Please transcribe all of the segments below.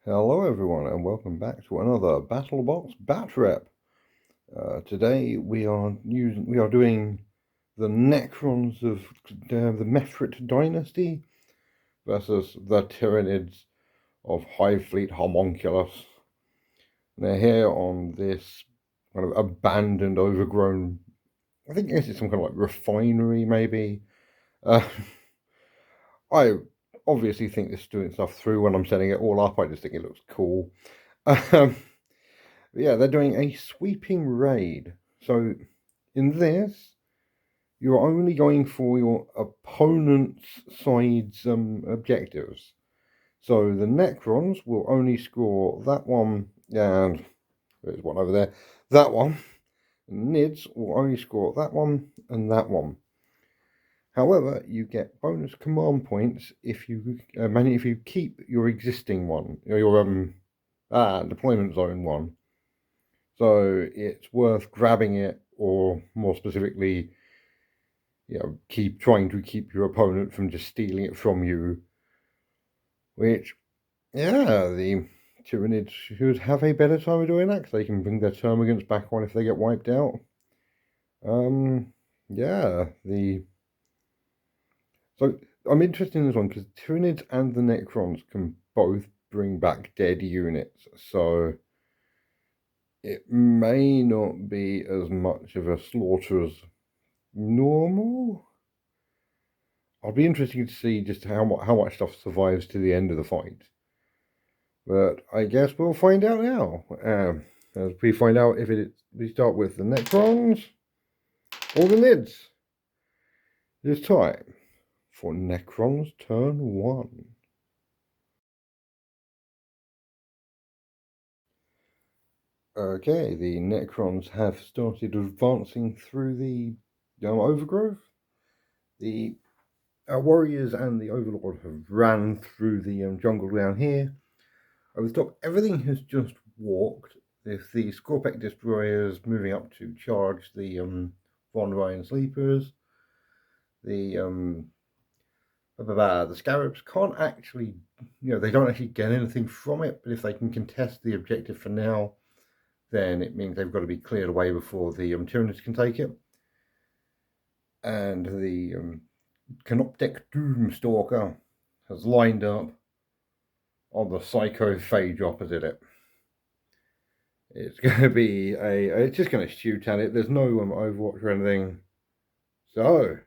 Hello everyone and welcome back to another BattleBox Batrep. Today we are doing the Necrons of the Mephrit Dynasty versus the Tyranids of Hive Fleet Homonculus. They're here on this kind of abandoned, overgrown, I guess it's some kind of like refinery maybe. I obviously think this is doing stuff through when I'm setting it all up. I just think it looks cool. Yeah, they're doing a sweeping raid. So in this, you're only going for your opponent's side's objectives. So the Necrons will only score that one, and there's one over there, that one. The Nids will only score that one and that one. However, you get bonus command points if you keep your existing one, your deployment zone one. So it's worth grabbing it, or more specifically, keep trying to keep your opponent from just stealing it from you. Which, yeah, the Tyranids should have a better time of doing that, because they can bring their termagants back on if they get wiped out. Yeah, So I'm interested in this one, because Tyranids and the Necrons can both bring back dead units, so it may not be as much of a slaughter as normal. I'll be interested to see just how much stuff survives to the end of the fight. But I guess we'll find out now. As we find out if we start with the Necrons or the Nids. It's time for Necrons turn 1. Okay, the Necrons have started advancing through the overgrowth. The warriors and the Overlord have ran through the jungle down here. Over the top, everything has just walked. If the Scorpec destroyers moving up to charge the Von Ryan sleepers, the Scarabs can't actually, they don't actually get anything from it. But if they can contest the objective for now, then it means they've got to be cleared away before the Tyranids can take it. And the Canoptek Doomstalker has lined up on the Psychophage opposite it. It's going to be it's just going to shoot at it. There's no Overwatch or anything. So,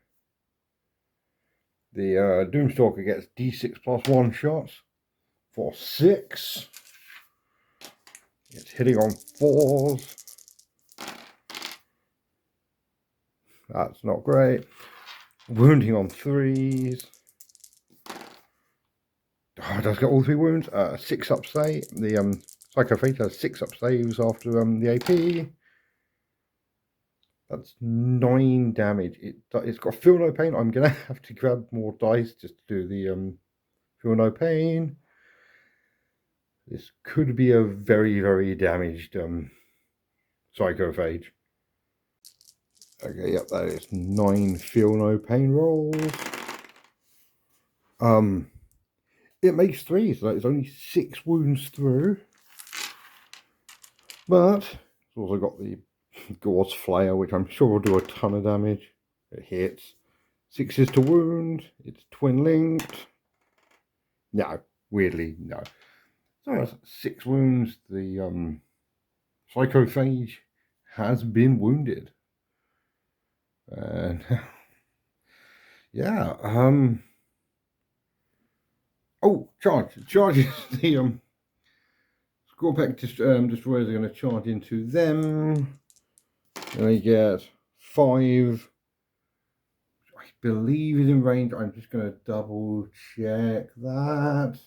the Doomstalker gets D6 plus 1 shots for 6. It's hitting on 4s. That's not great. Wounding on 3s. Oh, it does get all 3 wounds. 6 up save. The Psychophage has 6 up saves after the AP. That's 9 damage. It's got feel no pain. I'm gonna have to grab more dice just to do the feel no pain. This could be a very, very damaged Psychophage. Okay, yep, that is 9 feel no pain rolls. It makes 3, so it's only 6 wounds through. But it's also got the gauss flare, which I'm sure will do a ton of damage. It hits. 6s to wound. It's twin linked. No, weirdly, no. So that's 6 wounds. The Psychophage has been wounded. And yeah, oh, charges the Scorpec destroyers are going to charge into them. And they get 5. I believe is in range. I'm just going to double check that.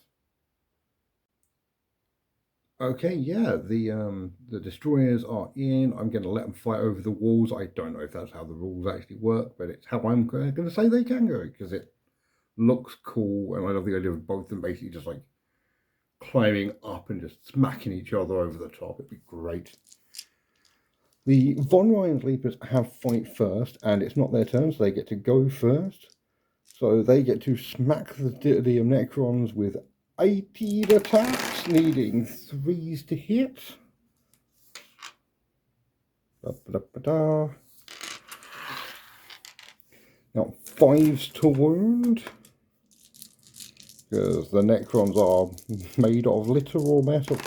Okay, yeah, the destroyers are in. I'm going to let them fight over the walls. I don't know if that's how the rules actually work, but it's how I'm going to say they can go, because it looks cool, and I love the idea of both of them basically just like climbing up and just smacking each other over the top. It'd be great. The Von Ryan Sleepers have fight first, and it's not their turn, so they get to go first. So they get to smack the Necrons with 18 attacks, needing 3s to hit. Now 5s to wound, because the Necrons are made of literal metal.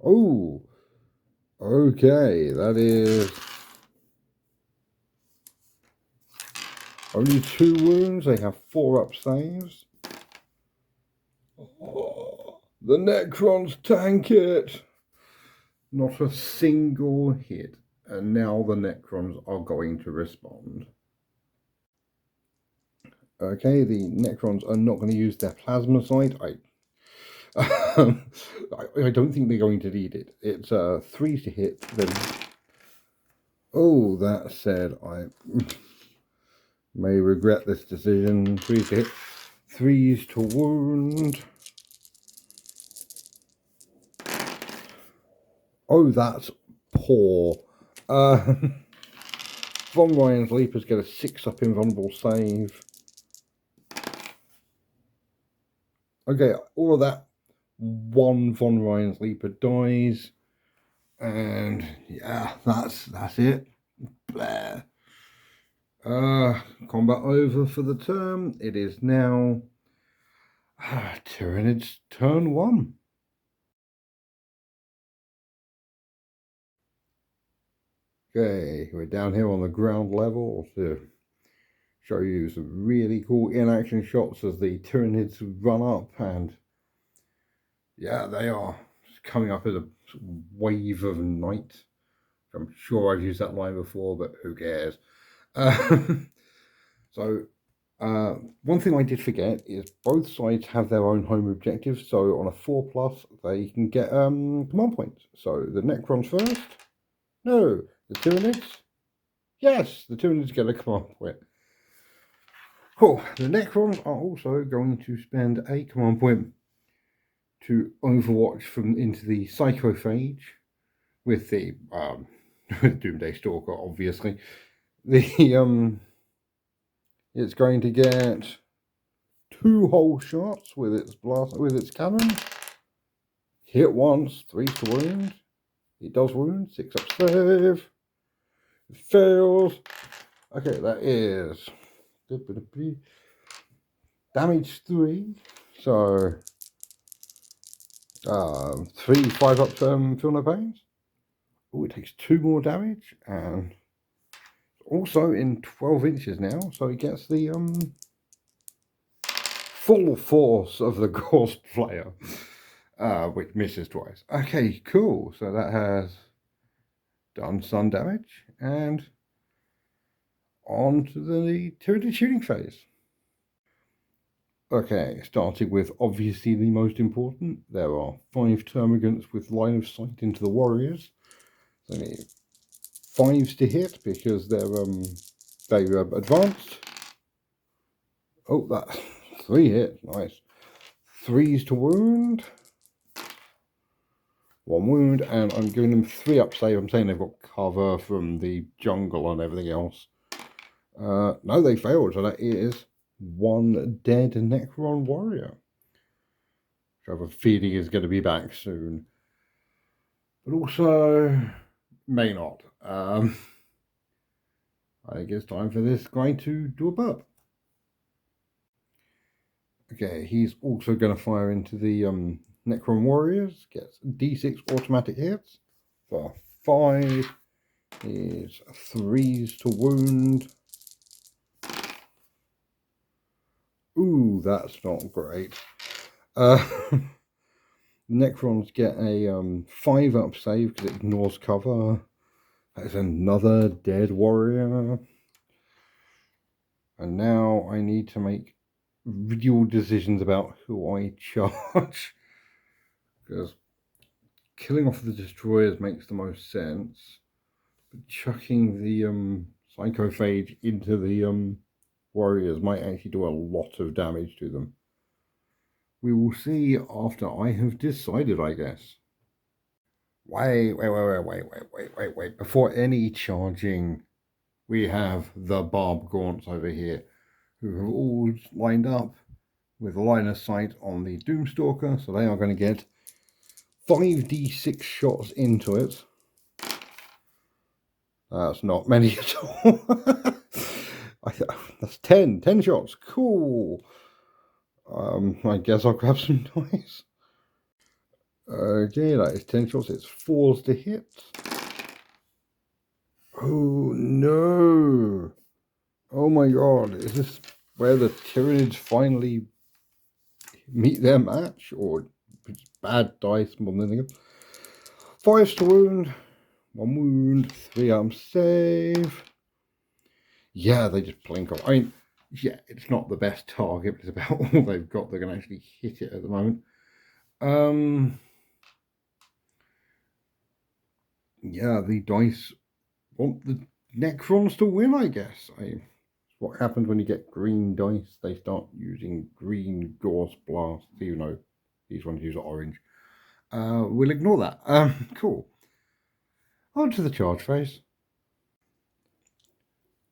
Oh, okay, that is only 2 wounds. They have 4 up saves. Oh, the Necrons tank it. Not a single hit. And now the Necrons are going to respond. Okay, the Necrons are not going to use their plasma sight. I don't think they're going to need it. It's 3 to hit. Then, oh, that said, I may regret this decision. 3 to hit, 3s to wound. Oh, that's poor. Von Ryan's Leapers get a 6-up invulnerable save. Okay, all of that. 1 Von Ryan's Leaper dies. And yeah, that's it. Blah. Combat over for the turn. It is now Tyranids turn 1. Okay, we're down here on the ground level to show you some really cool in-action shots as the Tyranids run up, and yeah, they are coming up as a wave of night. I'm sure I've used that line before, but who cares? One thing I did forget is both sides have their own home objectives. So on a 4+, they can get command points. So the Necrons first. No, the Tyranids. Yes, the Tyranids get a command point. Cool. The Necrons are also going to spend a command point to overwatch from into the Psychophage with the Doomsday Stalker, obviously. The it's going to get 2 whole shots with its cannon. Hit once, 3 to wound. It does wound, 6-up save. It fails. Okay, that is damage 3. So 3 5-up feel no pains. Oh, it takes 2 more damage, and also in 12 inches now, so it gets the full force of the gauss player, which misses twice. Okay, cool. So that has done some damage, and on to the Tyranid shooting phase. Okay, starting with obviously the most important. There are 5 termagants with line of sight into the warriors. So they need 5s to hit because they're advanced. Oh, that's 3 hit, nice. 3s to wound. 1 wound, and I'm giving them 3-up save. I'm saying they've got cover from the jungle and everything else. No, they failed, so that is 1 dead Necron warrior. Which I have a feeling is going to be back soon. But also, may not. I think it's time for this guy to do a burp. Okay, he's also going to fire into the Necron warriors. Gets D6 automatic hits. For 5 is 3s to wound. Ooh, that's not great. Necrons get a 5-up save because it ignores cover. That's another dead warrior. And now I need to make real decisions about who I charge. Because killing off the destroyers makes the most sense. But chucking the Psychophage into the warriors might actually do a lot of damage to them. We will see after I have decided, I guess. Wait. Before any charging, we have the Barb Gaunts over here, who have all lined up with line of sight on the Doomstalker, so they are going to get 5d6 shots into it. That's not many at all. That's 10 shots. Cool. I guess I'll grab some dice. Okay, that is 10 shots. It's 4s to hit. Oh no. Oh my god. Is this where the Tyranids finally meet their match? Or it's bad dice more than anything else? 5s to wound. 1 wound. 3 arm save. Yeah, they just blink off. I mean, yeah, it's not the best target, but it's about all they've got. They're going to actually hit it at the moment. Yeah, the dice want the Necrons to win, I guess. What happens when you get green dice? They start using green gauss blasts, even though these ones use orange. We'll ignore that. Cool. On to the charge phase.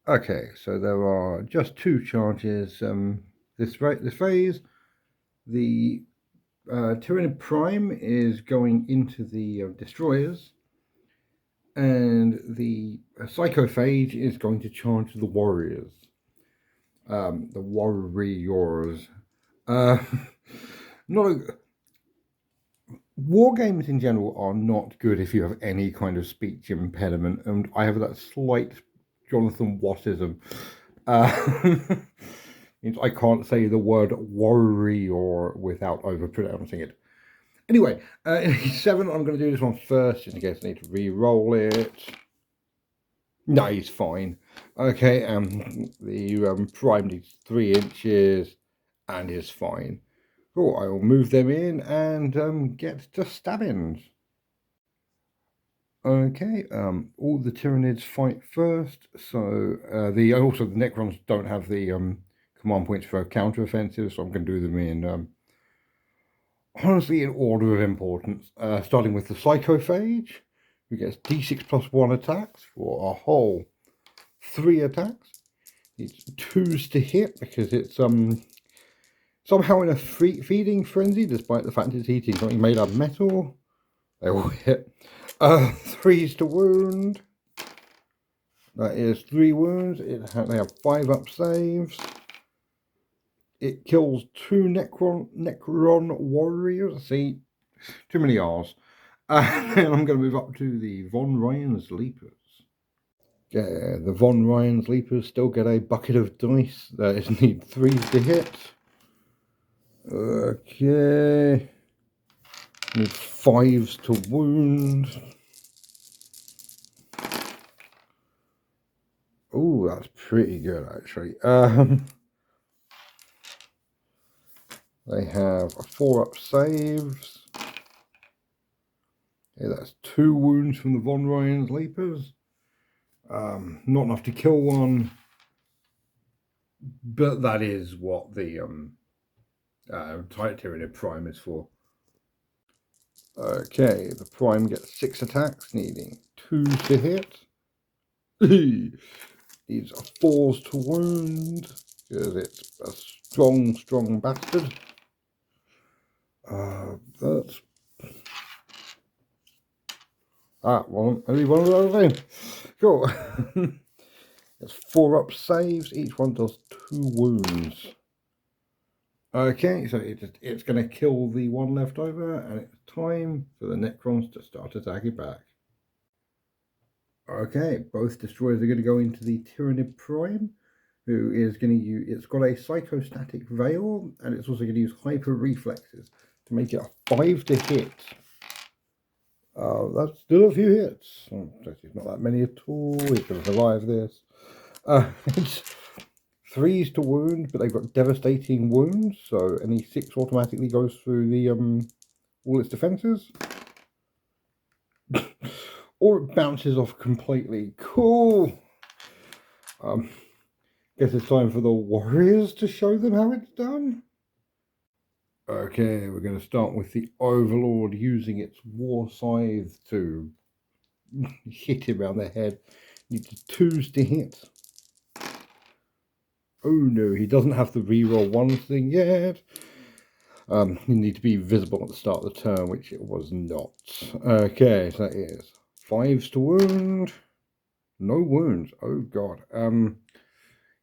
Okay, so there are just 2 charges. This phase, the Tyranid Prime is going into the destroyers, and the Psychophage is going to charge the warriors. The warriors. Not a, war games in general are not good if you have any kind of speech impediment, and I have that slight Jonathan Wattism. Means I can't say the word warrior without overpronouncing it. Anyway, in 7, I'm going to do this one first, in case I need to re-roll it. No, he's fine. Okay, the prime needs 3 inches, and is fine. Cool, I will move them in and get to stabbings. Okay, all the Tyranids fight first, so also the Necrons don't have the command points for counter-offensive, so I'm going to do them in, honestly, in order of importance. Starting with the Psychophage, who gets d6 plus 1 attacks for a whole 3 attacks. It's 2s to hit because it's somehow in a feeding frenzy, despite the fact it's eating something made out of metal. They all hit. 3s to wound. That is 3 wounds. They have 5 up saves. It kills 2 Necron warriors. See, too many R's. And I'm going to move up to the Von Ryan's Leapers. Yeah, the Von Ryan's Leapers still get a bucket of dice. They just need 3s to hit. Okay. Need 5s to wound. Oh, that's pretty good, actually. They have 4 up saves. Yeah, that's 2 wounds from the Von Ryan's Leapers. Not enough to kill one, but that is what the Tyranid Prime is for. Okay, the Prime gets 6 attacks, needing 2s to hit. Needs 4s to wound, because it's a strong bastard. That's... only one of those things. Cool. It's 4 up saves, each one does 2 wounds. Okay, so it's going to kill the one left over, and it's time for the Necrons to start attacking back. Okay, both destroyers are going to go into the Tyranid Prime, who is going to use... It's got a Psychostatic Veil, and it's also going to use Hyper Reflexes to make it a 5 to hit. That's still a few hits. It's not that many at all. He's going to survive this. It's 3s to wound, but they've got devastating wounds, so any 6 automatically goes through the all its defenses. Or it bounces off completely. Cool. Guess it's time for the warriors to show them how it's done. Okay, we're going to start with the Overlord using its war scythe to hit him around the head. Needs 2s to hit. Oh no, he doesn't have the reroll one thing yet. You need to be visible at the start of the turn, which it was not. Okay, so that is 5s to wound. No wounds. Oh god.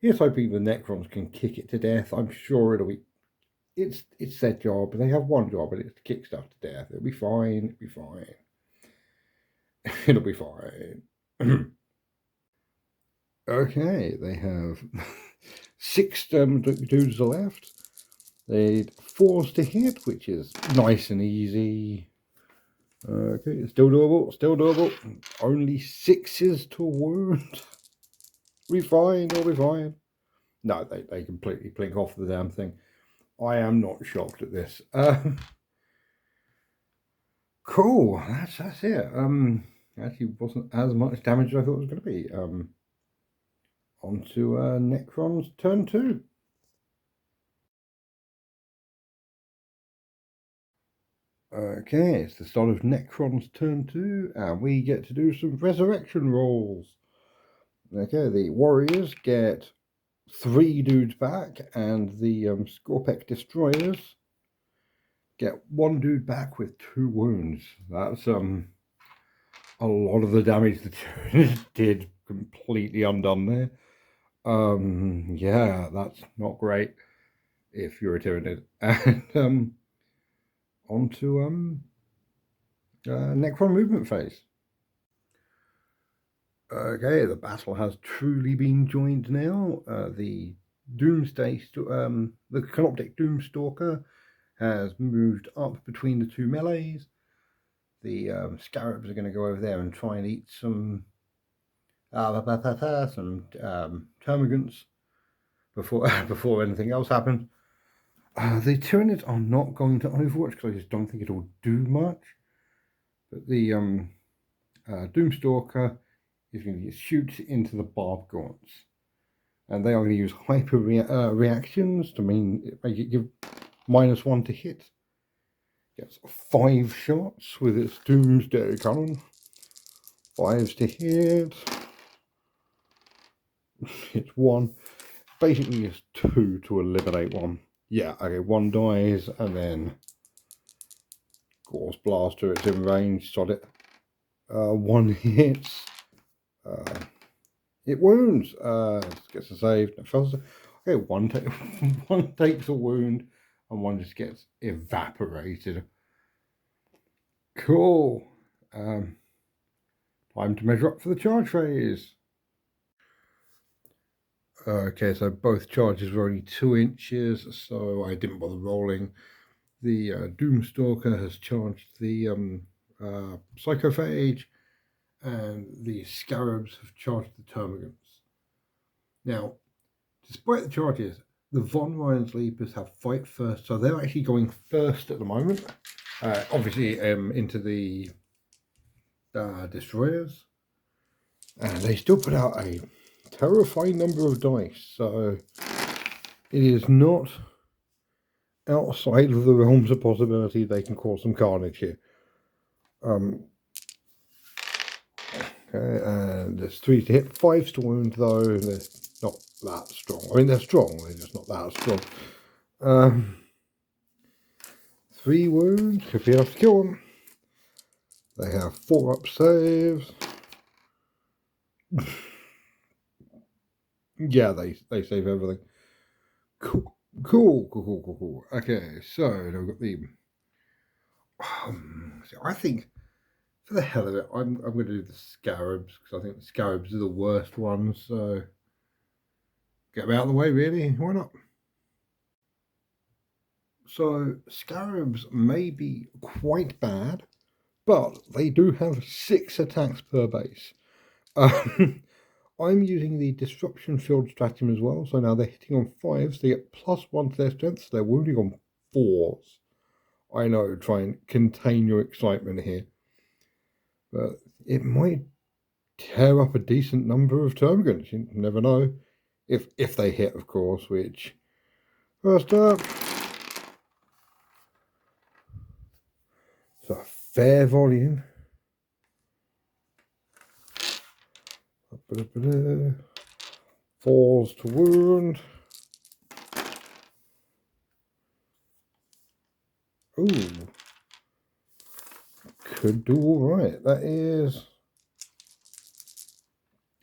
Here's hoping the Necrons can kick it to death. I'm sure it'll be. It's their job. They have one job, and it's to kick stuff to death. It'll be fine. It'll be fine. It'll be fine. Okay, they have 6 dudes left. They 4s to hit, which is nice and easy. Okay, still doable, still doable. Only 6s to wound. We'll be fine, we'll be fine. No, they completely blink off the damn thing. I am not shocked at this. Cool, that's it. Actually wasn't as much damage as I thought it was going to be. On to Necron's turn 2. Okay, it's the start of Necron's turn 2, and we get to do some resurrection rolls. Okay, the warriors get 3 dudes back, and the Scorpec destroyers get 1 dude back with 2 wounds. That's a lot of the damage the Tyranids did completely undone there. Yeah, that's not great if you're a Tyranid. And on to Necron movement phase. Okay, the battle has truly been joined now. The Canoptic Doomstalker has moved up between the 2 melees. The Scarabs are going to go over there and try and eat some termagants before anything else happens. The Tyranids are not going to Overwatch because I just don't think it'll do much. But the Doomstalker is going to shoot into the Barb Gaunts. And they are going to use hyper reactions to make it give -1 to hit. Gets 5 shots with its Doomsday Cannon. 5s to hit. It's 1. Basically it's 2 to eliminate 1. Yeah, okay, 1 dies, and then Gauss Blaster, it's in range, sod it. 1 hits. It wounds. Gets a save. Okay, one takes a wound, and 1 just gets evaporated. Cool. Time to measure up for the charge phase. Okay, so both charges were only 2 inches, so I didn't bother rolling. The Doomstalker has charged the Psychophage, and the Scarabs have charged the Termagants. Now, despite the charges, the Von Ryan's Leapers have fight first, so they're actually going first at the moment. Obviously, into the destroyers, and they still put out a terrifying number of dice, so it is not outside of the realms of possibility they can cause some carnage here. Okay, and there's 3 to hit, 5s to wound though. They're not that strong. I mean, they're strong, they're just not that strong. 3 wounds, could be enough to kill them. They have 4 up saves. Yeah, they save everything. Cool. Okay, so now we've got the. I think, for the hell of it, I'm going to do the Scarabs because I think the Scarabs are the worst ones. So get them out of the way, really. Why not? So Scarabs may be quite bad, but they do have 6 attacks per base. I'm using the Disruption Field stratagem as well, so now they're hitting on 5s, they get +1 to their strength, so they're wounding on 4s. I know, try and contain your excitement here. But it might tear up a decent number of Termagants, you never know. If they hit, of course, which... First up... So a fair volume. 4s to wound. could do all right. That is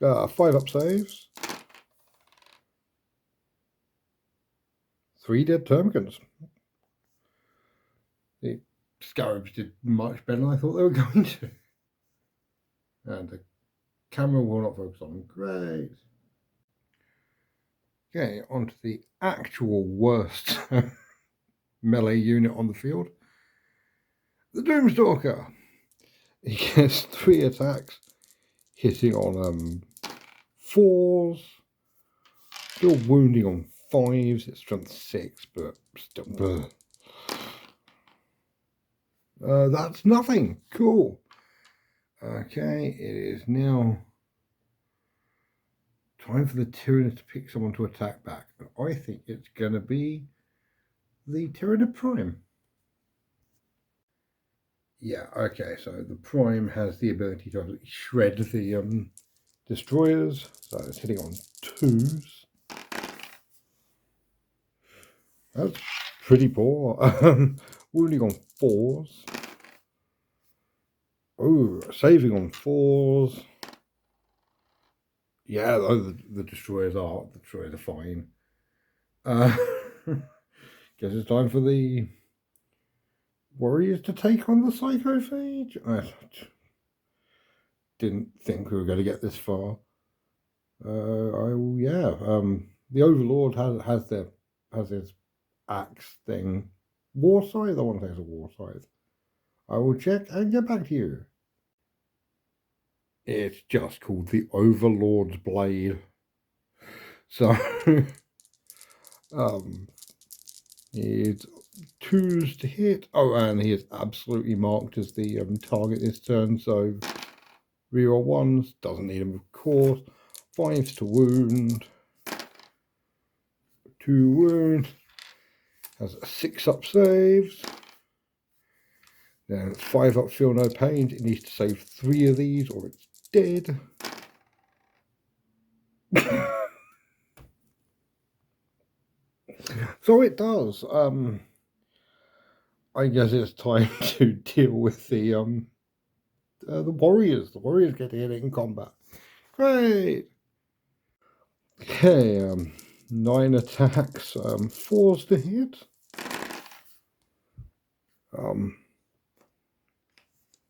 5 up saves, 3 dead termagants. The scarabs did much better than I thought they were going to. And the camera will not focus on them. Great. Okay, on to the actual worst melee unit on the field. The Doomstalker. He gets 3 attacks, hitting on 4s, still wounding on 5s. It's strength 6, but still. That's nothing. Cool. Okay, it is now time for the Tyranid to pick someone to attack back. And I think it's going to be the Tyranid Prime. Yeah, okay, so the Prime has the ability to shred the destroyers. So it's hitting on 2s. That's pretty poor. Wounding on 4s. Oh, saving on 4s. Yeah, the destroyers are fine. Guess it's time for the warriors to take on the psychophage. I didn't think we were going to get this far. The Overlord has his axe thing. War scythe. I want to say it's a war scythe. I will check and get back to you. It's just called the Overlord's Blade. So, it's 2s to hit. Oh, and he is absolutely marked as the target this turn. So, reroll 1s. Doesn't need him, of course. 5s to wound. 2 wound. Has 6 up saves. Then 5 up feel no pain. It needs to save 3 of these or it's dead. So it does. I guess it's time to deal with the warriors. The warriors get hit in combat. Great. Okay, 9 attacks, 4s to hit.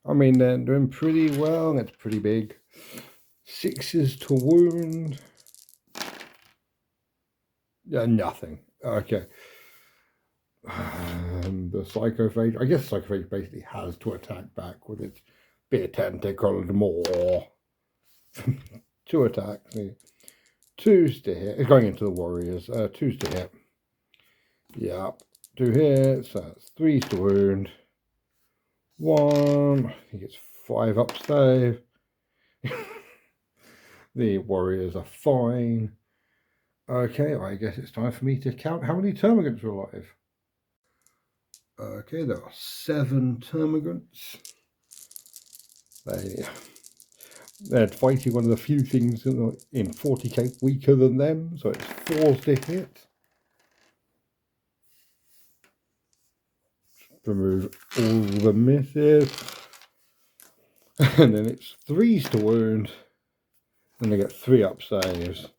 I mean, they're doing pretty well. That's pretty big. 6s to wound. Yeah, nothing. Okay. The psychophage. I guess psychophage basically has to attack back with its big tentacle and more. 2 attacks. 2s to hit. It's going into the warriors. 2s to hit. Yep. 2 hits. That's 3s to wound. 1. I think it's 5 up save. The warriors are fine. Okay, I guess it's time for me to count how many termagants are alive. Okay, there are 7 termagants. They're fighting one of the few things in 40k weaker than them, so it's 4s to hit. Remove all the misses. And then it's 3s to wound. And they get 3 up saves.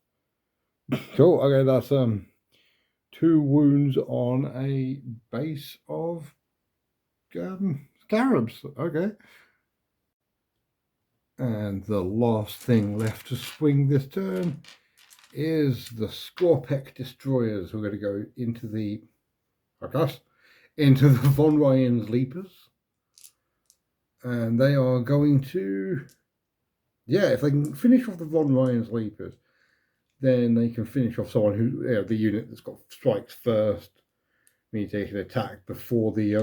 Cool, okay, that's 2 wounds on a base of scarabs. Okay. And the last thing left to swing this turn is the Scorpec destroyers. We're going to go into the Von Ryan's Leapers. And they are going to, if they can finish off the Von Ryan's Leapers, then they can finish off someone who, the unit that's got strikes first, means they can attack before the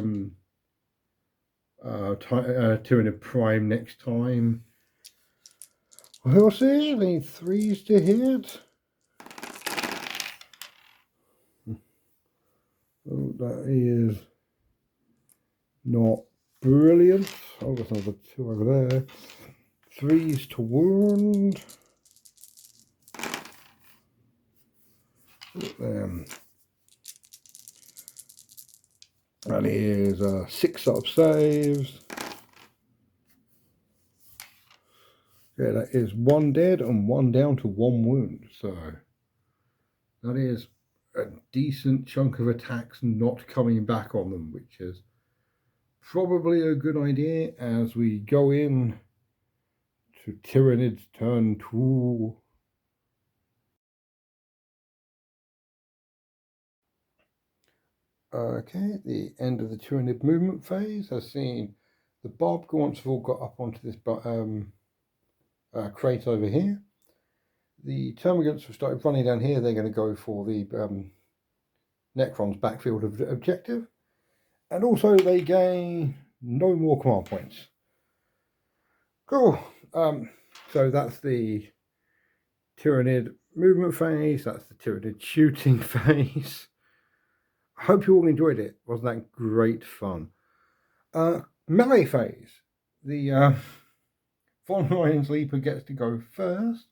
Tyranid Prime next time. We'll see. They need 3s to hit. Oh, that is not brilliant. Oh, there's another 2 over there. 3s to wound. That is 6 up saves. Yeah, that is 1 dead and 1 down to 1 wound. So that is a decent chunk of attacks not coming back on them, which is probably a good idea as we go in to Tyranids turn 2. Okay, the end of the Tyranid movement phase has seen the Barbgaunt's have all got up onto this crate over here. The Termagants have started running down here. They're going to go for the Necrons backfield objective. And also they gain no more command points. Cool. So that's the Tyranid movement phase. That's the Tyranid shooting phase. I hope you all enjoyed it. Wasn't that great fun? Melee phase. The Von Ryan's Leaper gets to go first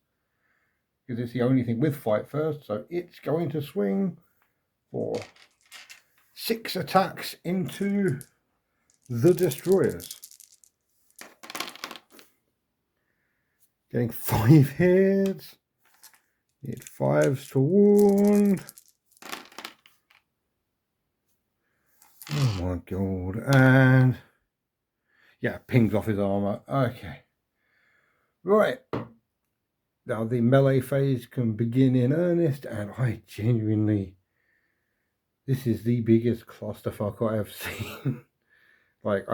because it's the only thing with fight first. So it's going to swing for 6 attacks into the destroyers. Getting 5 hits. Need 5s to wound. Oh my god. And yeah, pings off his armor. Okay. Right. Now the melee phase can begin in earnest, and I genuinely, this is the biggest clusterfuck I have seen. Like,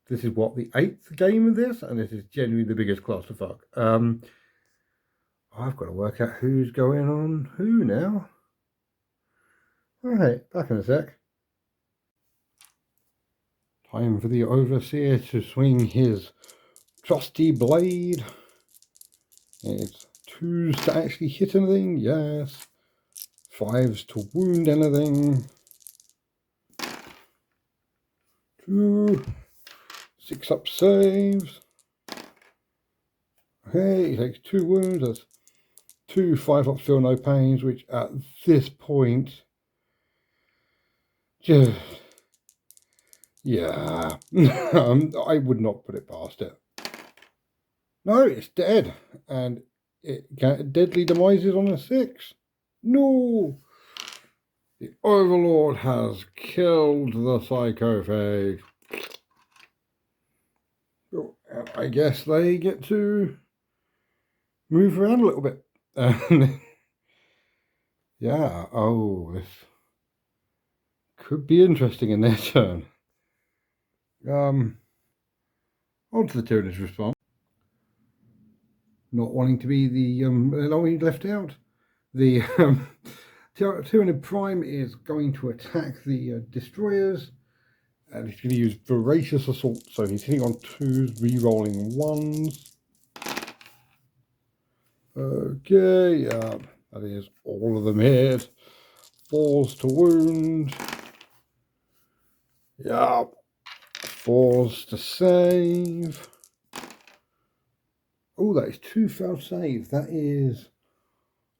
this is what, the 8th game of this, and this is genuinely the biggest clusterfuck. I've got to work out who's going on who now. Alright, back in a sec. Time for the Overseer to swing his trusty blade. It's 2s to actually hit anything, yes. 5s to wound anything. 2 6-up saves. Okay, he takes 2 wounds. That's 2 5-up feel no pains, which at this point, just, yeah, I would not put it past it. No, it's dead, and it deadly demises on a 6. No, the Overlord has killed the Psychophage. So, I guess they get to move around a little bit. Yeah, oh, this could be interesting in their turn. On to the Tyranid's response. Not wanting to be the only left out. The Tyranid Prime is going to attack the destroyers, and he's going to use Voracious Assault. So he's hitting on 2s, re-rolling 1s. Okay, that is all of them hit. 4s to wound. Yeah, 4s to save. Oh, that is 2 failed saves. That is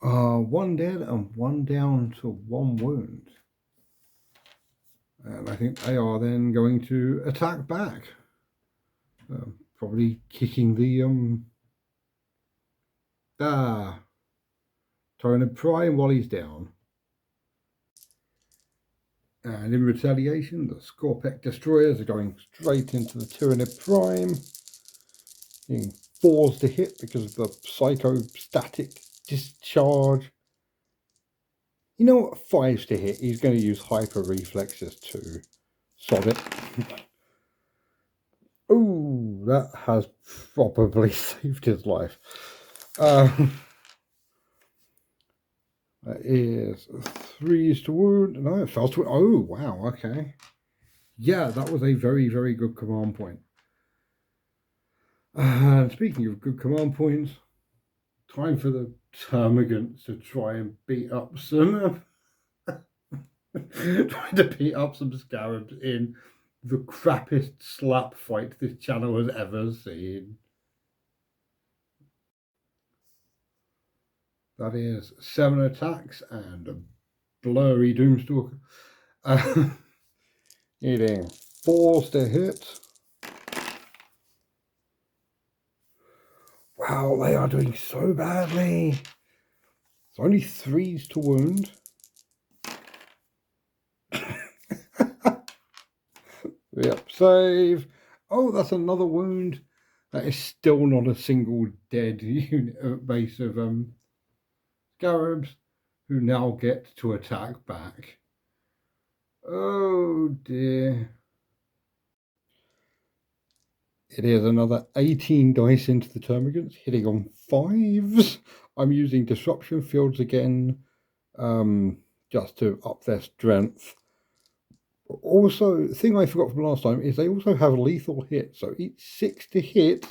1 dead and 1 down to 1 wound. And I think they are then going to attack back. Probably kicking the Tyranid Prime while he's down. And in retaliation, the Scorpec Destroyers are going straight into the Tyranid Prime. Getting 4s to hit because of the Psychostatic Discharge. You know what? 5s to hit. He's going to use Hyper Reflexes to sod it. Oh, that has probably saved his life. That is 3s to wound. No, it fails to. Oh, wow. Okay. Yeah, that was a very, very good command point. And speaking of good command points, time for the Termagants to try and beat up some. Trying to beat up some Scarabs in the crappiest slap fight this channel has ever seen. That is 7 attacks and a blurry Doomstalker. Needing 4s to hit. Wow, they are doing so badly. It's only 3s to wound. Yep, save. Oh, that's another wound. That is still not a single dead unit base of scarabs, who now get to attack back. Oh dear. It is another 18 dice into the termagants, hitting on 5s. I'm using disruption fields again, just to up their strength. Also, the thing I forgot from last time is they also have lethal hit, so each 6 to hit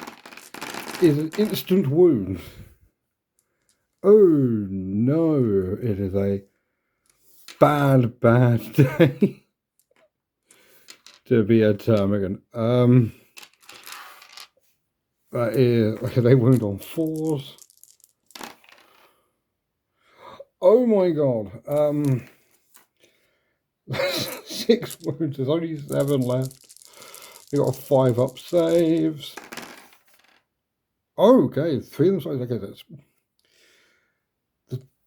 is an instant wound. Oh no, it is a bad day to be a termagant. That is, okay, they wound on 4s. Oh my god. 6 wounds, there's only 7 left. We got 5 up saves. Oh, okay, 3 of them. Okay, that's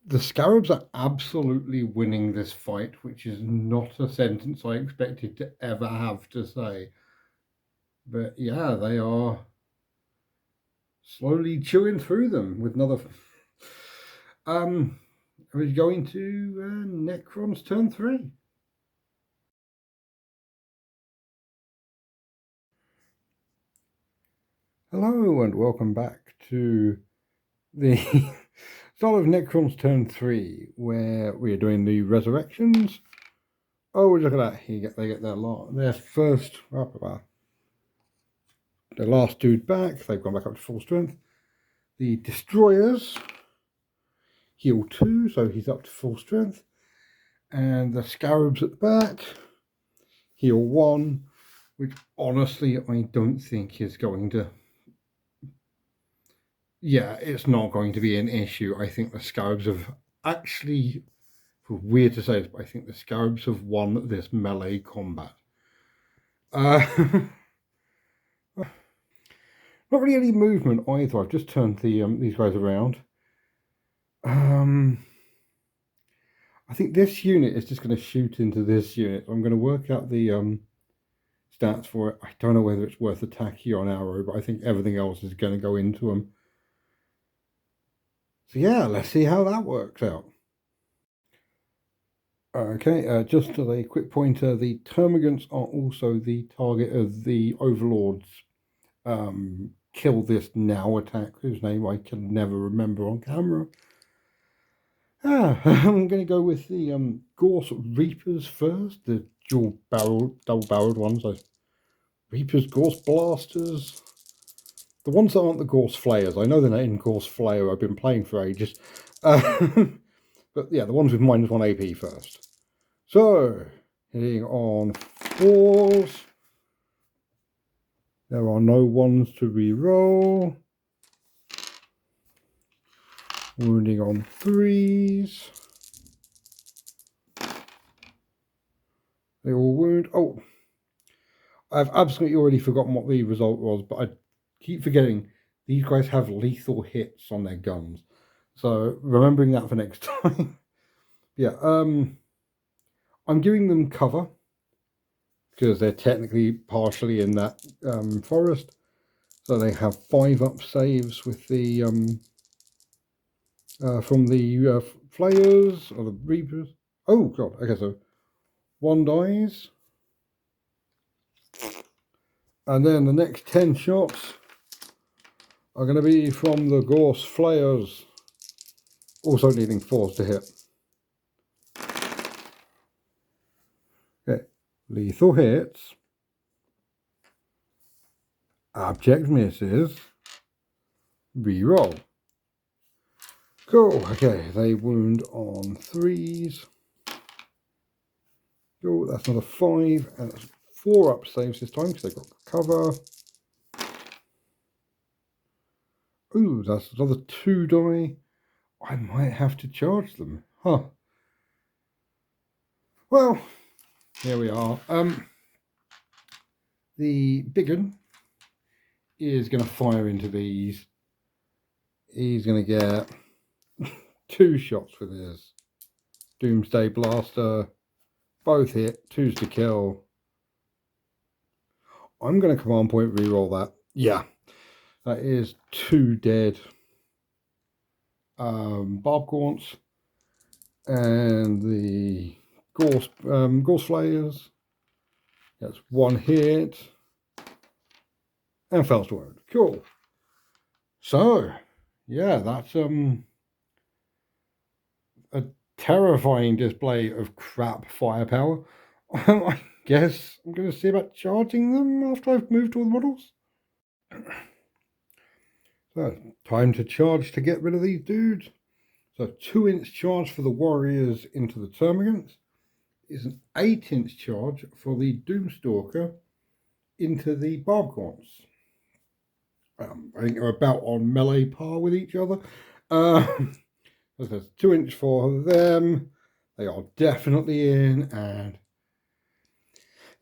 the scarabs are absolutely winning this fight, which is not a sentence I expected to ever have to say. But yeah, they are slowly chewing through them with another. We're going to Necrons turn 3. Hello and welcome back to the start of Necrons turn 3, where we are doing the resurrections. Oh, look at that! They get their first, the last dude back. They've gone back up to full strength. The destroyers heal 2, so he's up to full strength, and the scarabs at the back heal 1, which honestly I don't think is going to. Yeah, it's not going to be an issue. I think the scarabs have actually, weird to say this, but I think the scarabs have won this melee combat. Not really any movement either. I've just turned these guys around. I think this unit is just going to shoot into this unit. I'm going to work out the stats for it. I don't know whether it's worth attacking on arrow, but I think everything else is going to go into them. So yeah, let's see how that works out. Okay, just as a quick pointer, the termagants are also the target of the Overlord's kill this now attack, whose name I can never remember on camera. I'm going to go with the Gauss Reapers first, the double-barreled ones. Reapers, Gauss Blasters. The ones that aren't the Gauss Flayers. I know they're not in Gauss Flayer. I've been playing for ages. But yeah, the ones with -1 AP first. So, hitting on 4s. There are no 1s to re-roll. Wounding on 3s. They all wound. Oh, I've absolutely already forgotten what the result was, but I keep forgetting these guys have lethal hits on their guns. So remembering that for next time. Yeah, I'm giving them cover because they're technically partially in that forest. So they have 5 up saves with the from the flayers or the reapers. Oh god, okay, so 1 dies. And then the next 10 shots are going to be from the Gauss Flayers, also needing 4s to hit. Okay, lethal hits, abject misses, re-roll. Cool, okay, they wound on 3s. Cool, that's another 5, and that's 4 up saves this time because they've got cover. Ooh, that's another 2 die. I might have to charge them. Huh. Well, here we are. The big one is going to fire into these. he's going to get 2 shots with his Doomsday Blaster. Both hit, 2s to kill. I'm going to command point reroll that. Yeah, that is 2 dead Barb Gaunts. And the Gauss Flayers. That's 1 hit. And fails to wound. Cool. So, yeah, that's a terrifying display of crap firepower. I guess I'm going to see about charging them after I've moved all the models. So, time to charge to get rid of these dudes. So, 2-inch charge for the warriors into the termagants is an 8-inch charge for the Doomstalker into the Barb Gaunts. I think they're about on melee par with each other. There's 2-inch for them. They are definitely in, and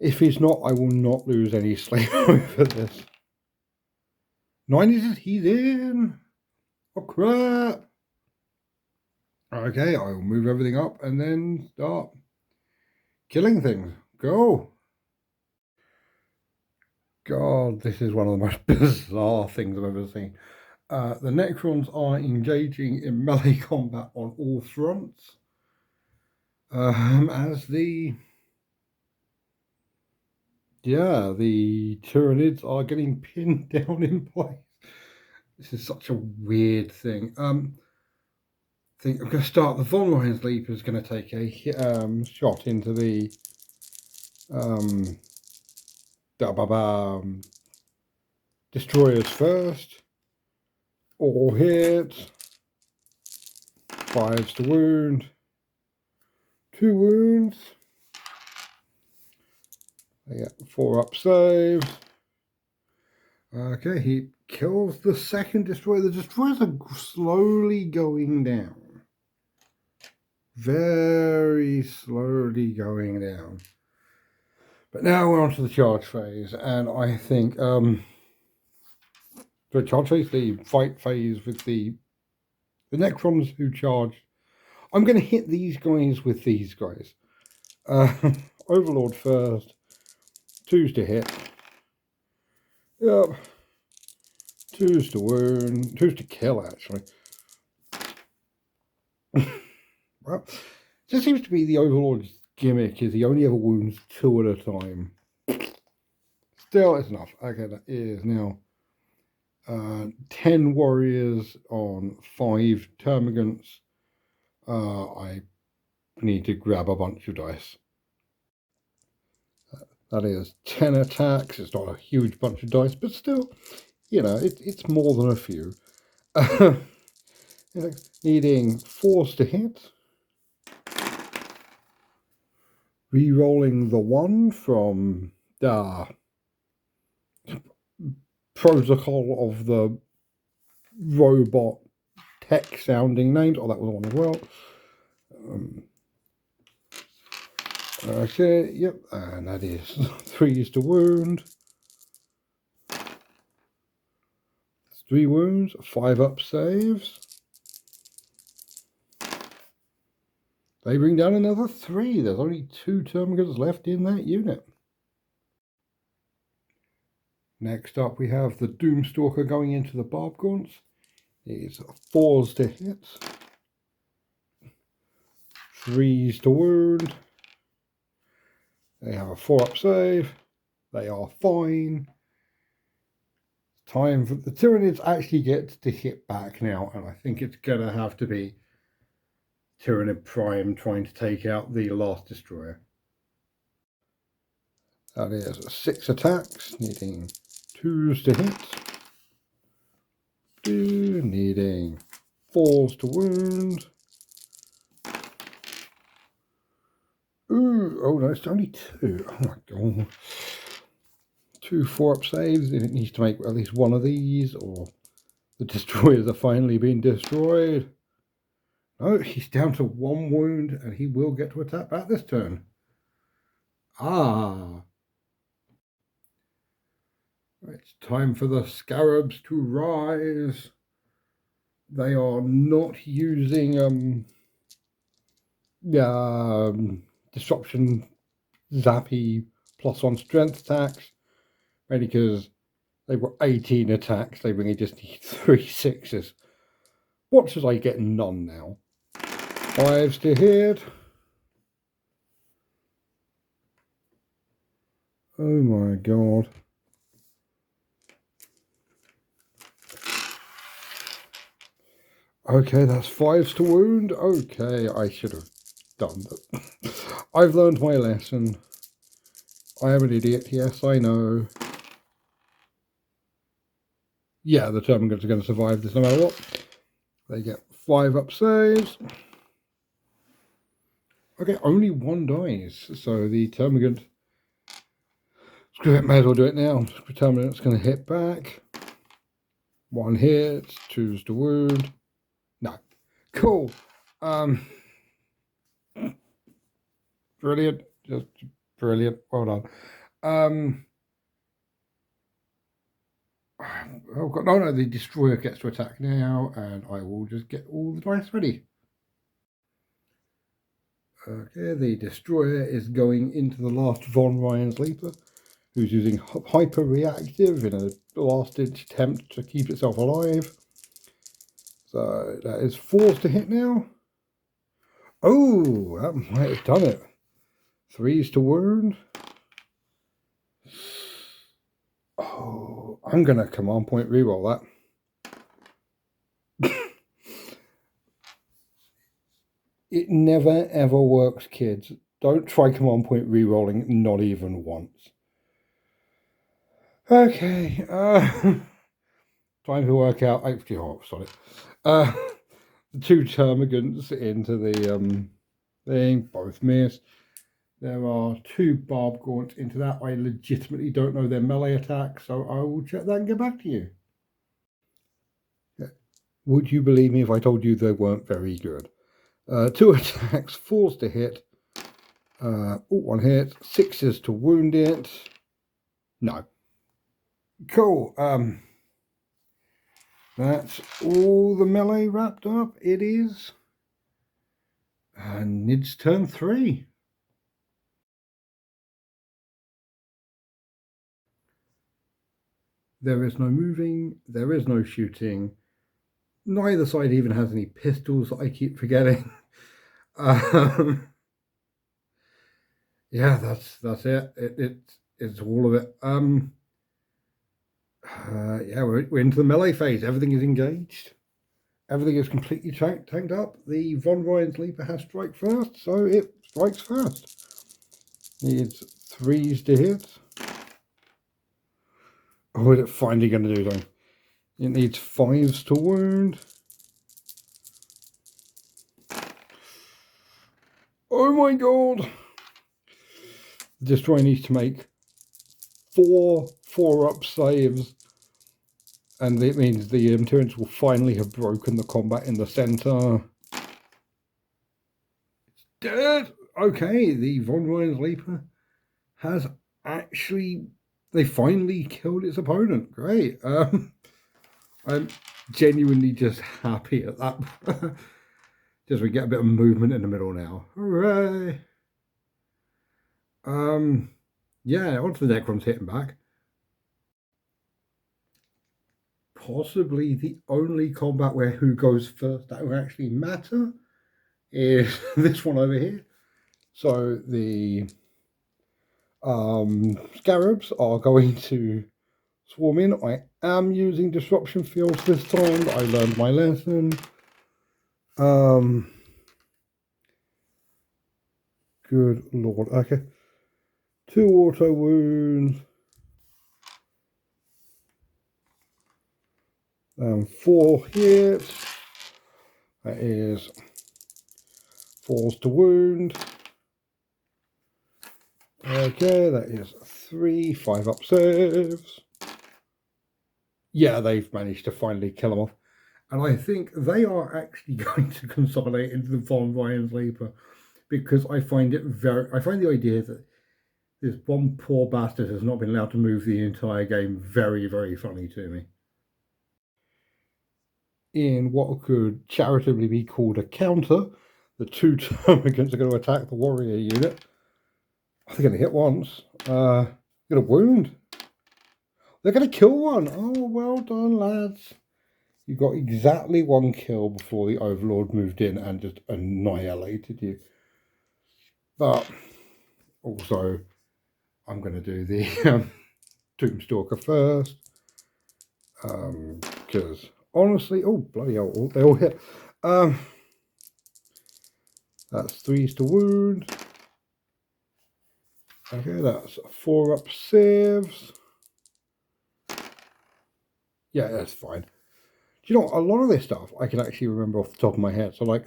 if he's not, I will not lose any sleep over this. 9 inches, he's in. Oh crap! Okay, I will move everything up and then start killing things. Go! God, this is one of the most bizarre things I've ever seen. The Necrons are engaging in melee combat on all fronts. As the Tyranids are getting pinned down in place. This is such a weird thing. I think I'm going to start. The Von Ryan's Leap is going to take a shot into the destroyers first. All hit. 5s to wound. 2 wounds. They get 4 up saves. Okay, he kills the second destroyer. The destroyers are slowly going down. Very slowly going down. But now we're on to the charge phase, and I think the charge phase, the fight phase with the Necrons who charge. I'm going to hit these guys with these guys. Overlord first. 2s to hit. Yep. 2s to wound. 2s to kill, actually. Well, this seems to be the Overlord's gimmick, is he only ever wounds 2 at a time. Still, it's enough. Okay, that is now 10 warriors on 5 termagants. I need to grab a bunch of dice. That is 10 attacks. It's not a huge bunch of dice, but still, you know, it's more than a few. Needing 4s to hit. Rerolling the 1 from the protocol of the robot tech sounding names. Oh, that was one as well. Okay, yep, and that is 3s to wound. 3 wounds, 5 up saves. They bring down another 3. There's only 2 termagants left in that unit. Next up, we have the Doomstalker going into the Barb Gaunts. It's 4s to hit. 3s to wound. They have a 4-up save. They are fine. Time for the Tyranids actually get to hit back now, and I think it's going to have to be Tyranid Prime trying to take out the last destroyer. That is 6 attacks, needing 2s to hit. 2, needing 4s to wound. Ooh, oh no, it's only 2. Oh my god. 2 4-up saves, and it needs to make at least one of these, or the destroyers are finally being destroyed. No, he's down to 1 wound, and he will get to attack back this turn. Ah. It's time for the scarabs to rise. They are not using disruption zappy +1 strength attacks, mainly because they've got 18 attacks. They really just need 3 6s. Watch as I get none now. 5s to hit. Oh my god. Okay, that's 5s to wound. Okay, I should have done that. I've learned my lesson. I am an idiot, yes, I know. Yeah, the Termagants are going to survive this no matter what. They get 5 up saves. Okay, only 1 dies, so the Termagant... Screw it, may as well do it now. The Termagant's going to hit back. 1 hit, 2s to wound. No. Cool. Brilliant. Just brilliant. Well done. Oh god, no, the Destroyer gets to attack now, and I will just get all the dice ready. Okay, the Destroyer is going into the last Von Ryan's Leaper, who's using Hyper Reactive in a last-ditch attempt to keep itself alive. So that is 4s to hit now. Oh, that might have done it. 3s to wound. Oh, I'm going to command point reroll that. It never ever works, kids. Don't try command point rerolling, not even once. Okay, time to work out. Actually, oh, sorry. The 2 Termagants into the thing, both miss. There are 2 Barb Gaunts into that. I legitimately don't know their melee attack, so I will check that and get back to you. Would you believe me if I told you they weren't very good? 2 attacks, 4s to hit. 1 hit, 6s to wound it. No. Cool. That's all the melee wrapped up. It is. And it's turn 3. There is no moving. There is no shooting. Neither side even has any pistols that I keep forgetting. Yeah, that's it. It's all of it. Yeah, we're into the melee phase. Everything is engaged. Everything is completely tanked up. The Von Ryan's Leaper has strike first, so it strikes first. Needs 3s to hit. Oh, is it finally going to do something? It needs 5s to wound. Oh my god! The Destroyer needs to make 4 4-up saves. And it means the Tyranids will finally have broken the combat in the center. It's dead! Okay, the Von Ryan's Leaper has actually... They finally killed its opponent. Great. I'm genuinely just happy at that. Just we get a bit of movement in the middle now. Hooray! Yeah, onto the Necrons hitting back. Possibly the only combat where who goes first that will actually matter is this one over here. So the Scarabs are going to swarm in. I am using disruption fields this time. I learned my lesson. Good lord. Okay. 2 auto wounds. 4 hits. That is 4s to wound. Okay, that is 3 5-up saves. Yeah, they've managed to finally kill them off. And I think they are actually going to consolidate into the Von Ryan's Leaper, because I find the idea that this one poor bastard has not been allowed to move the entire game very, very funny to me. in what could charitably be called a counter. The 2 termagants are going to attack the warrior unit. They're going to hit once. Get a wound. They're going to kill one. Oh, well done, lads. You got exactly 1 kill before the Overlord moved in and just annihilated you. But also, I'm going to do the Doomstalker first. Because honestly, oh, bloody hell, they all hit. That's 3s to wound. Okay, that's 4 up saves. Yeah, that's fine. Do you know, a lot of this stuff I can actually remember off the top of my head. So, like,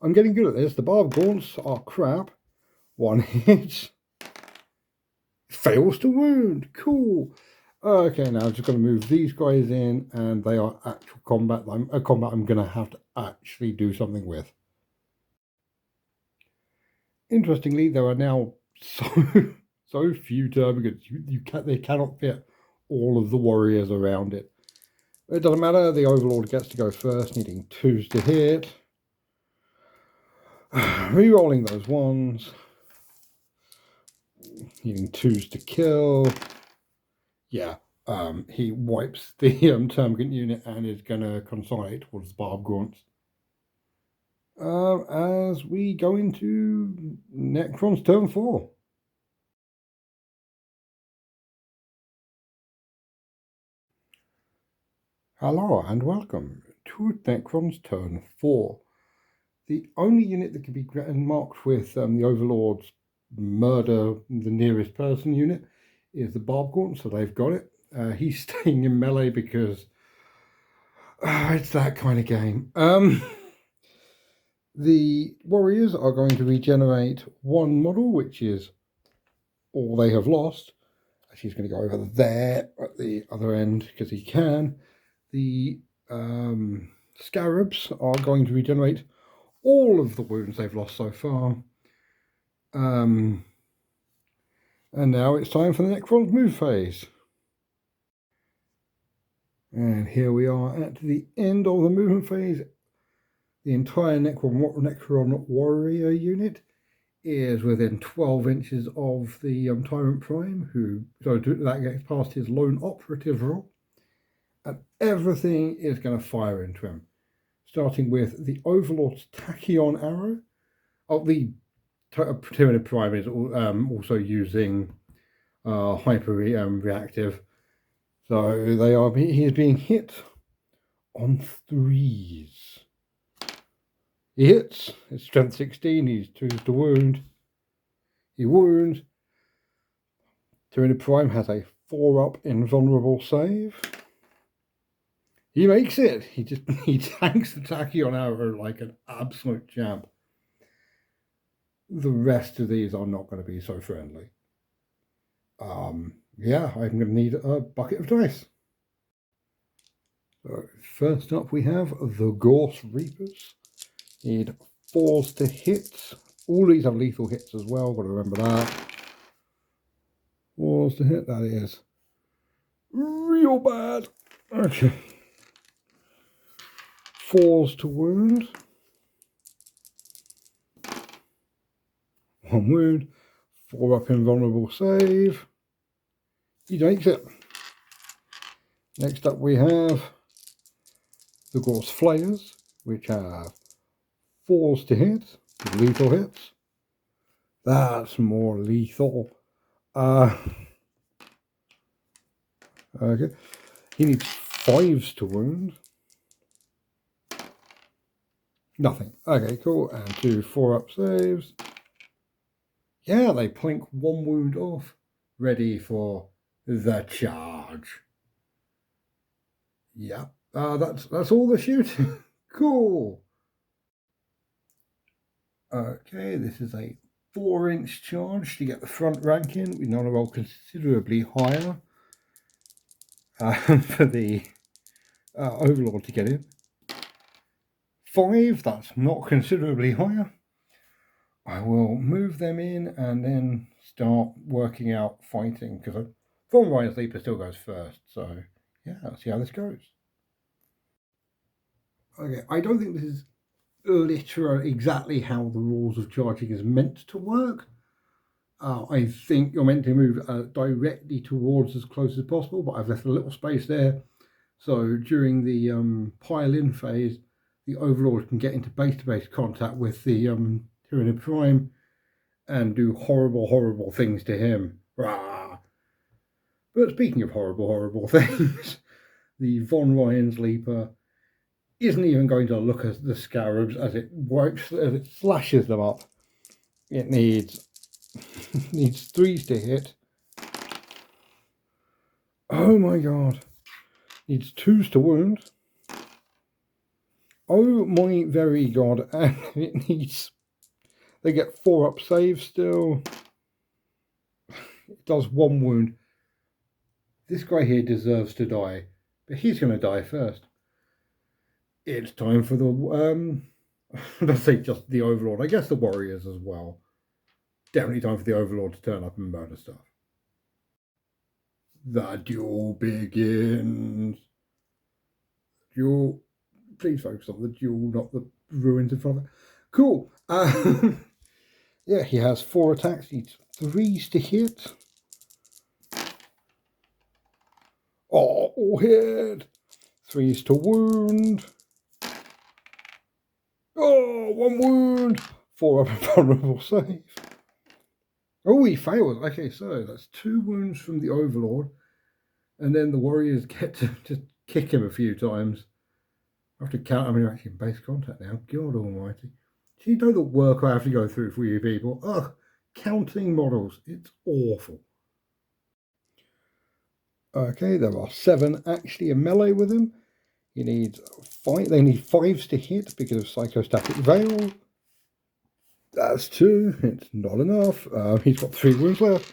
I'm getting good at this. The Barb Gaunts are crap. 1 hit. Fails to wound. Cool. Okay, now I'm just going to move these guys in, and they are actual combat. I'm going to have to actually do something with. Interestingly, there are now so few termagants. They cannot fit all of the warriors around it. It doesn't matter. The Overlord gets to go first, needing 2s to hit. Re-rolling those 1s. Needing 2s to kill. Yeah, he wipes the termagant unit and is going to consolidate towards the Barb Gaunts. As we go into Necrons turn 4. Hello and welcome to Necrons turn 4. The only unit that can be marked with the Overlord's murder the nearest person unit is the Barb Gaunt, so they've got it. He's staying in melee because it's that kind of game. The warriors are going to regenerate 1 model, which is all they have lost. She's going to go over there at the other end because he can. The scarabs are going to regenerate all of the wounds they've lost so far. And now it's time for the Necrons move phase. And here we are at the end of the movement phase. The entire Necron warrior unit is within 12 inches of the Tyrant Prime, so that gets past his lone operative role. And everything is going to fire into him. Starting with the Overlord's Tachyon arrow. Oh, the Tyranid Prime is also using hyper reactive. So he is being hit on 3s. He hits. It's strength 16. He's 2s to wound. He wounds. Tyranid Prime has a 4-up invulnerable save. He makes it. He tanks the Tachyon arrow like an absolute champ. The rest of these are not going to be so friendly. Yeah, I'm going to need a bucket of dice. So first up we have the Gauss Reapers. Need 4s to hit. All these have lethal hits as well, got to remember that. 4s to hit, that is real bad. Okay. 4s to wound. 1 wound. 4-up invulnerable save. He makes it. Next up we have the Gauss Flayers, which have 4s to hit, lethal hits. That's more lethal. Okay. He needs 5s to wound. Nothing. Okay, cool. And 2 4-up saves. Yeah, they plink 1 wound off. Ready for the charge. Yeah. That's all the shooting. Cool. Okay, this is a 4-inch charge to get the front rank in. We want to roll considerably higher for the Overlord to get in. 5, that's not considerably higher. I will move them in and then start working out fighting, because Form Ryan Sleeper still goes first. So yeah, let's see how this goes. Okay, I don't think this is literally exactly how the rules of charging is meant to work. I think you're meant to move directly towards as close as possible, but I've left a little space there. So during the pile-in phase, the Overlord can get into base-to-base contact with the Tyranid Prime and do horrible, horrible things to him. Rah! But speaking of horrible, horrible things, the Von Ryan's Leaper isn't even going to look at the Scarabs as it slashes them up. It needs 3s to hit. Oh my god. Needs 2s to wound. Oh my very god. And it needs... They get 4-up saves still. It does 1 wound. This guy here deserves to die. But he's going to die first. It's time for the... let's say just the Overlord. I guess the Warriors as well. Definitely time for the Overlord to turn up and murder stuff. The duel begins. Duel. Please focus on the duel, not the ruins in front of it. Cool. Yeah, he has 4 attacks. Needs 3s to hit. Oh, all hit. 3s to wound. Oh, 1 wound. 4 up vulnerable save. Oh, he fails. Okay, so that's 2 wounds from the Overlord. And then the Warriors get to just kick him a few times. I have to count how many are actually in base contact now. God almighty. Do you know the work I have to go through for you people? Ugh, counting models. It's awful. Okay, there are 7 actually in melee with him. He needs 5. They need 5s to hit because of Psychostatic Veil. That's 2. It's not enough. He's got 3 wounds left.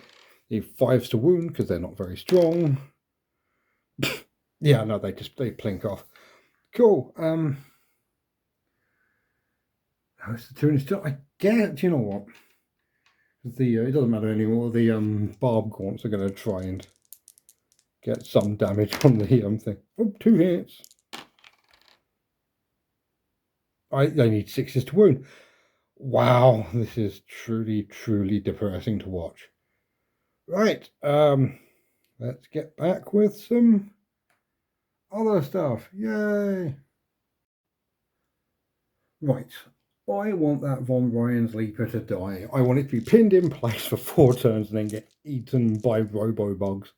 He need 5s to wound because they're not very strong. Yeah, no, they plink off. Cool. It's the Tyranid still. I get. Do you know what? It doesn't matter anymore. The barb gaunts are going to try and get some damage on the thing. Oh, 2 hits. They need 6s to wound. Wow, this is truly, truly depressing to watch. Right, let's get back with some other stuff. Yay! Right, I want that Von Ryan's Leaper to die. I want it to be pinned in place for 4 turns and then get eaten by robo-bugs.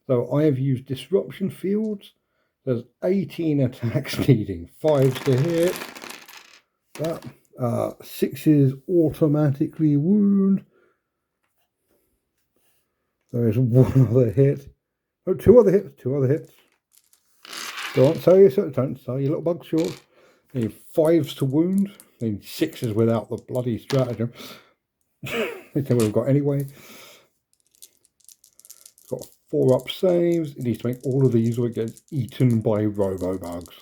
So I have used Disruption Fields. There's 18 attacks needing 5s to hit. That 6s automatically wound. There is 1 other hit. Oh, 2 other hits. 2 other hits. Don't sell your little bug short. They need 5s to wound. They need 6s without the bloody stratagem. Which they would have got anyway. It's got 4-up saves. It needs to make all of these or it gets eaten by robo-bugs.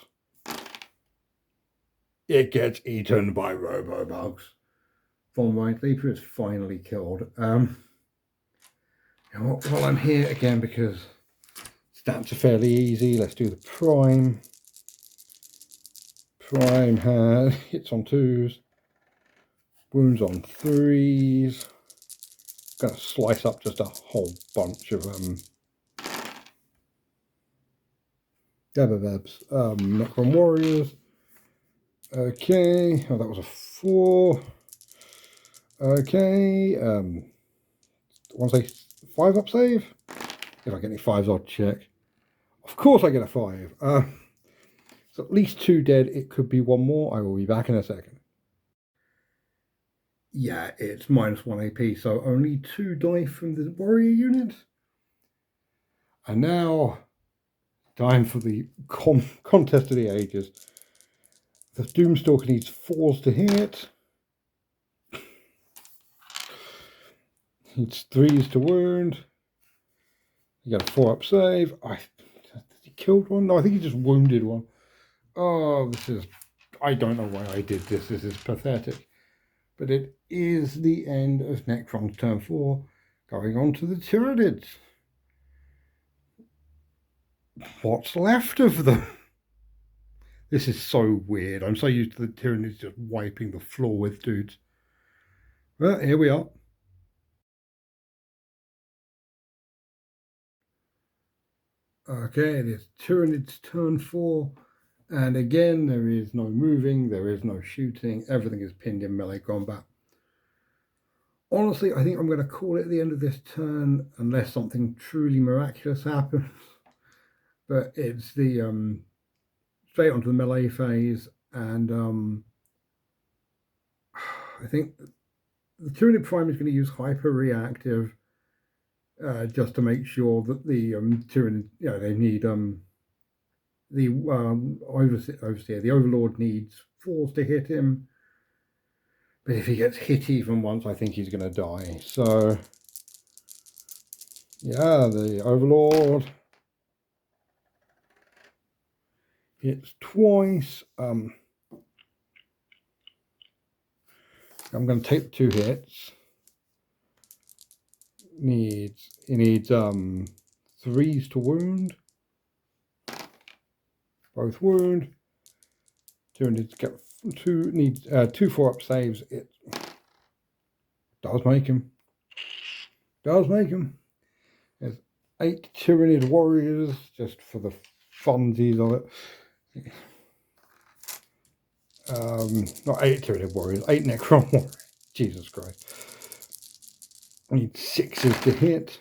It gets eaten by robo-bugs. Von Ryan's Leaper is finally killed. While I'm here again, because stats are fairly easy, let's do the Prime. Prime has hits on 2s, wounds on 3s. Gonna slice up just a whole bunch of Necron Warriors. Okay, oh, that was a 4. Okay, once a 5-up save. If I get any 5s, I'll check. Of course I get a 5. So at least 2 dead. It could be 1 more. I will be back in a second. Yeah, it's -1 AP, so only 2 die from the warrior unit. And now, time for the contest of the ages. The Doomstalker needs 4s to hit. Needs 3s to wound. He got a 4-up save. He killed 1? No, I think he just wounded 1. Oh, this is... I don't know why I did this. This is pathetic. But it is the end of Necron's turn 4. Going on to the Tyranids. What's left of them? This is so weird. I'm so used to the Tyranids just wiping the floor with dudes. Well, here we are. Okay, it is Tyranids turn 4. And again, there is no moving, there is no shooting. Everything is pinned in melee combat. Honestly, I think I'm going to call it at the end of this turn, unless something truly miraculous happens. But it's the straight onto the melee phase, and I think the Tyranid Prime is going to use hyper reactive just to make sure that the Tyranid, they need the overseer, the Overlord needs 4s to hit him. But if he gets hit even once, I think he's going to die. So, yeah, the Overlord hits twice. I'm going to take 2 hits. He needs 3s to wound. Both wound. Needs 2 4-up saves. It does make him. There's 8 Tyranid warriors just for the funsies of it. Not 8 Tyranid warriors, 8 Necron warriors. Jesus Christ. I need 6s to hit.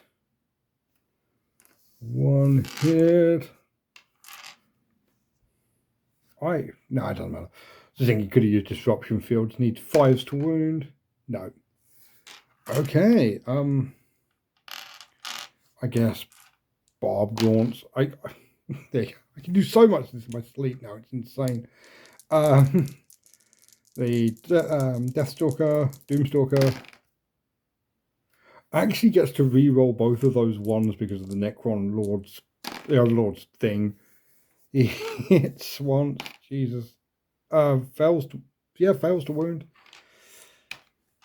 1 hit. No, it doesn't matter. I think he could have used disruption fields. Needs 5s to wound. No. Okay. I guess Barb Gaunts. I can do so much in my sleep now. It's insane. The Deathstalker, Doomstalker actually gets to re-roll both of those ones because of the Necron Lord's, the Overlord's thing. He hits once. Jesus. Fails to wound.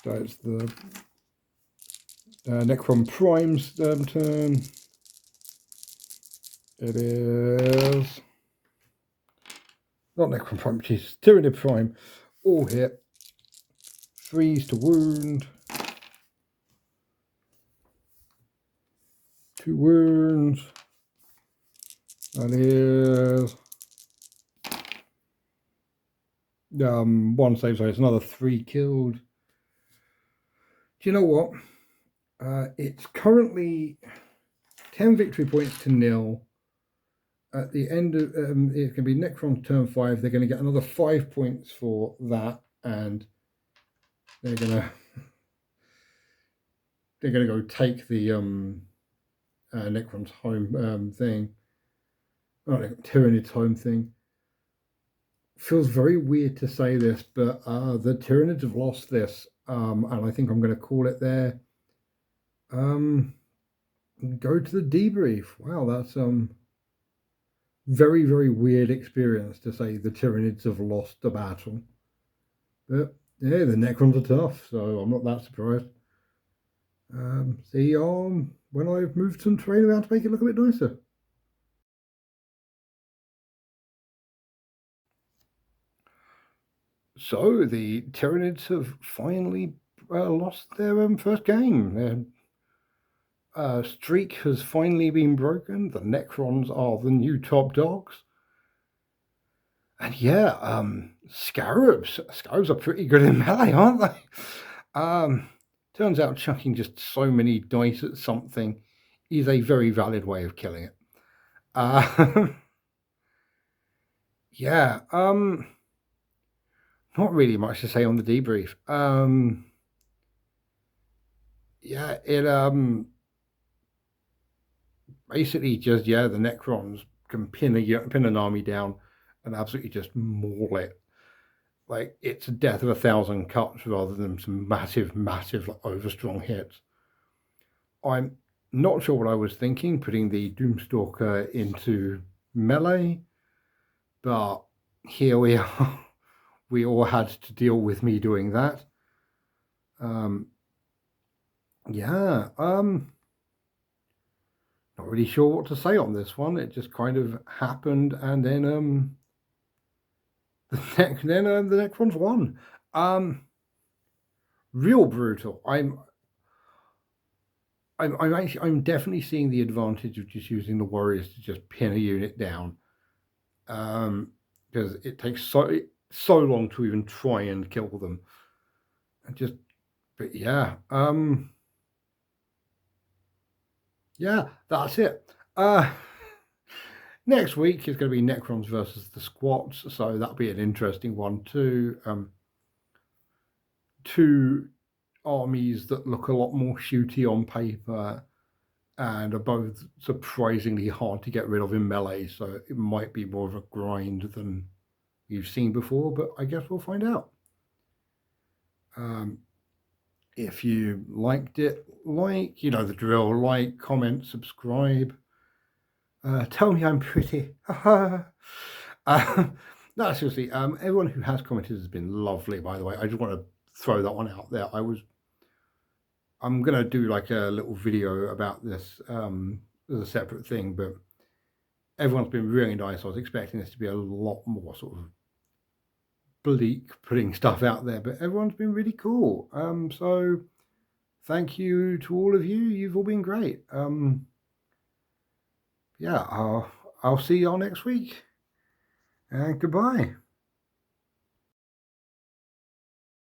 So it's the Necron Prime's turn. It is not Necron Prime, Jesus. Tyranid Prime. All hit. 3s to wound. 2 wounds. That is 1 save, so it's another 3 killed. Do you know what? It's currently 10 victory points to 0. At the end of it's going to be Necron's turn 5. They're going to get another 5 points for that, and they're going to go take the Necron's home thing. Tyranid's home thing. Feels very weird to say this, but the Tyranids have lost this, and I think I'm going to call it there. Go to the debrief. Wow, that's very, very weird experience to say the Tyranids have lost the battle. But yeah, the Necrons are tough, so I'm not that surprised. See when I've moved some terrain around to make it look a bit nicer. So the Tyranids have finally lost their first game. Their streak has finally been broken. The Necrons are the new top dogs. And yeah, Scarabs. Scarabs are pretty good in melee, aren't they? Turns out chucking just so many dice at something is a very valid way of killing it. Yeah, not really much to say on the debrief. Yeah, it basically just the Necrons can pin an army down and absolutely just maul it. Like, it's a death of 1,000 cuts rather than some massive, massive overstrong hits. I'm not sure what I was thinking putting the Doomstalker into melee, but here we are. We all had to deal with me doing that. Yeah, not really sure what to say on this one. It just kind of happened, and then the Necrons won. Real brutal. I'm definitely seeing the advantage of just using the warriors to just pin a unit down. Because it takes so long to even try and kill them. But yeah. Yeah, that's it. Next week is going to be Necrons versus the Squats, so that'll be an interesting one too. Two armies that look a lot more shooty on paper and are both surprisingly hard to get rid of in melee, so it might be more of a grind than you've seen before, but I guess we'll find out. If you liked it, you know the drill, comment, subscribe. Tell me I'm pretty. No, seriously, everyone who has commented has been lovely, by the way. I just want to throw that one out there. I'm going to do like a little video about this as a separate thing, but everyone's been really nice. I was expecting this to be a lot more sort of bleak putting stuff out there, but everyone's been really cool. So thank you to all of you. You've all been great. Yeah, I'll see y'all next week. And goodbye.